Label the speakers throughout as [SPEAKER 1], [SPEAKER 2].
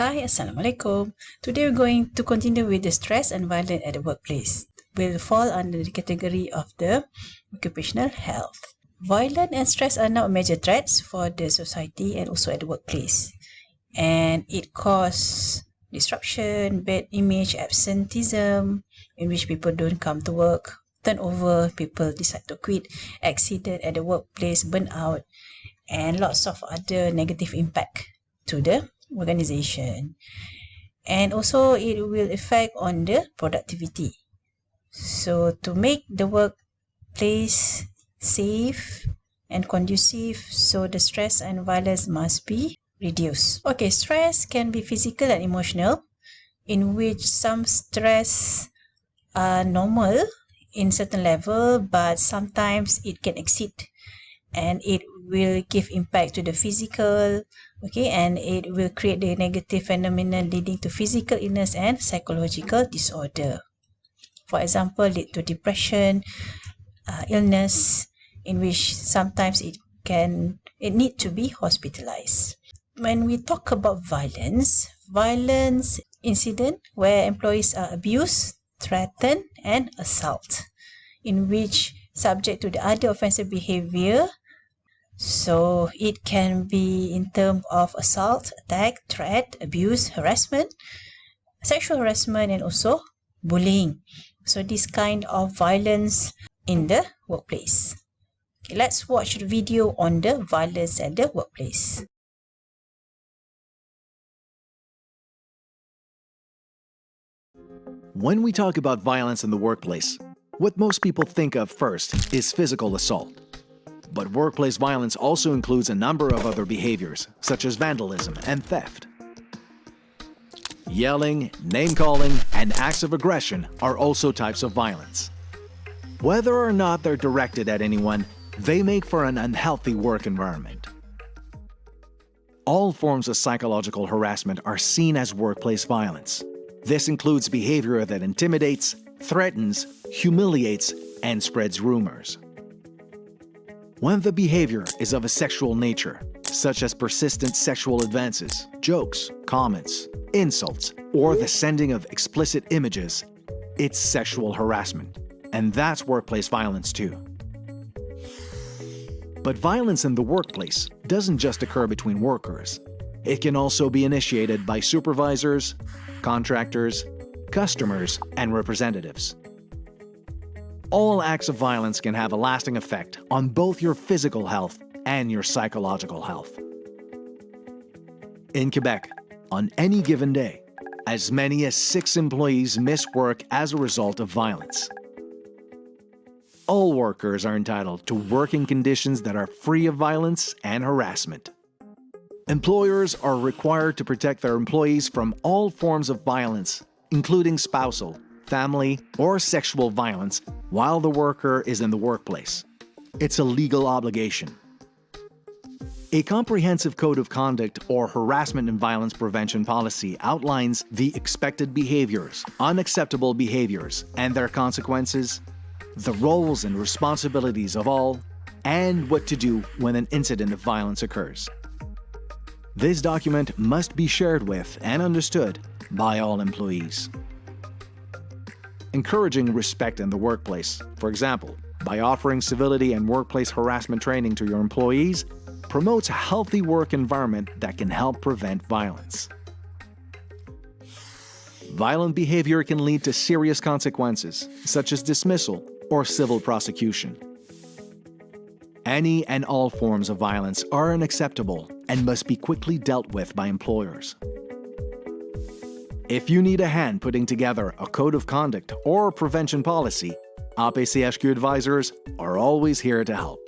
[SPEAKER 1] Hi, Assalamualaikum. Today we're going to continue with the stress and violence at the workplace. Will fall under the category of the occupational health. Violence and stress are now major threats for the society and also at the workplace. And it causes disruption, bad image, absenteeism, in which people don't come to work, turnover, people decide to quit, accident at the workplace, burnout, and lots of other negative impact to the organization. And also it will affect on the productivity. So to make the workplace safe and conducive, so the stress and violence must be reduced. Okay, stress can be physical and emotional, in which some stress are normal in certain level, but sometimes it can exceed and it will give impact to the physical, okay, and it will create the negative phenomenon leading to physical illness and psychological disorder. For example, lead to depression, illness, in which sometimes it need to be hospitalized. When we talk about violence incident where employees are abused, threatened, and assault, in which subject to the other offensive behavior. So it can be in terms of assault, attack, threat, abuse, harassment, sexual harassment, and also bullying. So this kind of violence in the workplace. Okay, let's watch the video on the violence at the workplace.
[SPEAKER 2] When we talk about violence in the workplace, what most people think of first is physical assault. But workplace violence also includes a number of other behaviors, such as vandalism and theft. Yelling, name-calling, and acts of aggression are also types of violence. Whether or not they're directed at anyone, they make for an unhealthy work environment. All forms of psychological harassment are seen as workplace violence. This includes behavior that intimidates, threatens, humiliates, and spreads rumors. When the behavior is of a sexual nature, such as persistent sexual advances, jokes, comments, insults, or the sending of explicit images, it's sexual harassment, and that's workplace violence too. But violence in the workplace doesn't just occur between workers. It can also be initiated by supervisors, contractors, customers, and representatives. All acts of violence can have a lasting effect on both your physical health and your psychological health. In Quebec, on any given day, as many as 6 employees miss work as a result of violence. All workers are entitled to working conditions that are free of violence and harassment. Employers are required to protect their employees from all forms of violence, including spousal, family, or sexual violence while the worker is in the workplace. It's a legal obligation. A comprehensive code of conduct or harassment and violence prevention policy outlines the expected behaviors, unacceptable behaviors, and their consequences, the roles and responsibilities of all, and what to do when an incident of violence occurs. This document must be shared with and understood by all employees. Encouraging respect in the workplace, for example, by offering civility and workplace harassment training to your employees, promotes a healthy work environment that can help prevent violence. Violent behavior can lead to serious consequences, such as dismissal or civil prosecution. Any and all forms of violence are unacceptable and must be quickly dealt with by employers. If you need a hand putting together a code of conduct or prevention policy, APCHQ advisors are always here to help.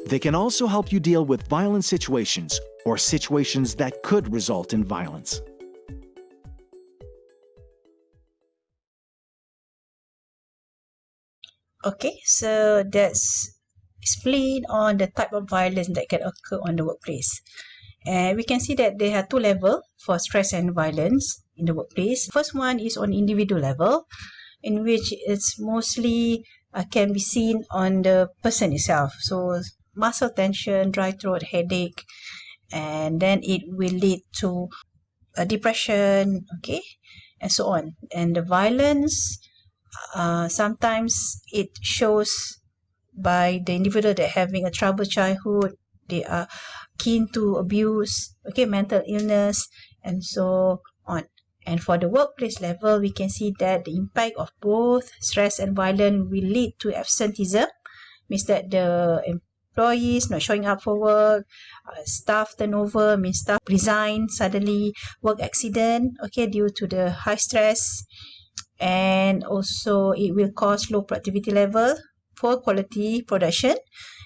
[SPEAKER 2] They can also help you deal with violent situations or situations that could result in violence.
[SPEAKER 1] Okay, so that's explain on the type of violence that can occur on the workplace. And we can see that there are 2 levels for stress and violence in the workplace. First one is on individual level, in which it's mostly can be seen on the person itself. So muscle tension, dry throat, headache, and then it will lead to depression, okay, and so on. And the violence, sometimes it shows by the individual that having a troubled childhood, they are keen to abuse, okay, mental illness, and so on. And for the workplace level, we can see that the impact of both stress and violence will lead to absenteeism, means that the employees not showing up for work, staff turnover, means staff resign suddenly, work accident, okay, due to the high stress, and also it will cause low productivity level, poor quality production,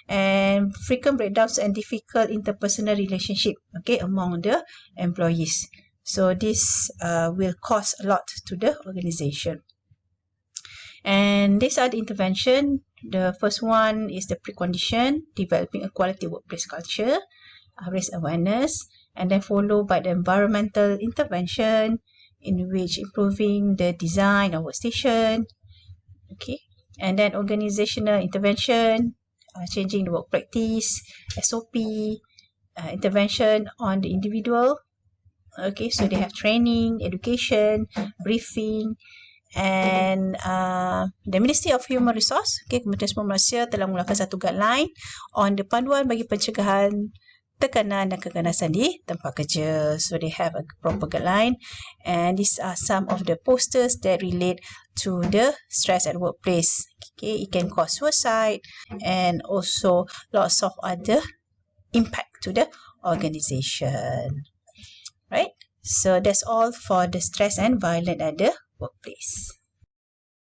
[SPEAKER 1] and frequent breakdowns and difficult interpersonal relationship, okay, among the employees. So this will cost a lot to the organization. And these are the intervention. The first one is the precondition, developing a quality workplace culture, raise awareness, and then followed by the environmental intervention, in which improving the design of workstation, okay, and then organizational intervention, changing the work practice, SOP, intervention on the individual, okay, so they have training, education, briefing, and the Ministry of Human Resource, okay, Kementerian Sumber Malaysia telah mengeluarkan satu guideline on the panduan bagi pencegahan tekanan dan keganasan di tempat kerja. So they have a proper guideline, and these are some of the posters that relate to the stress at workplace. Okay, it can cause suicide and also lots of other impact to the organization. Right? So that's all for the stress and violence at the workplace.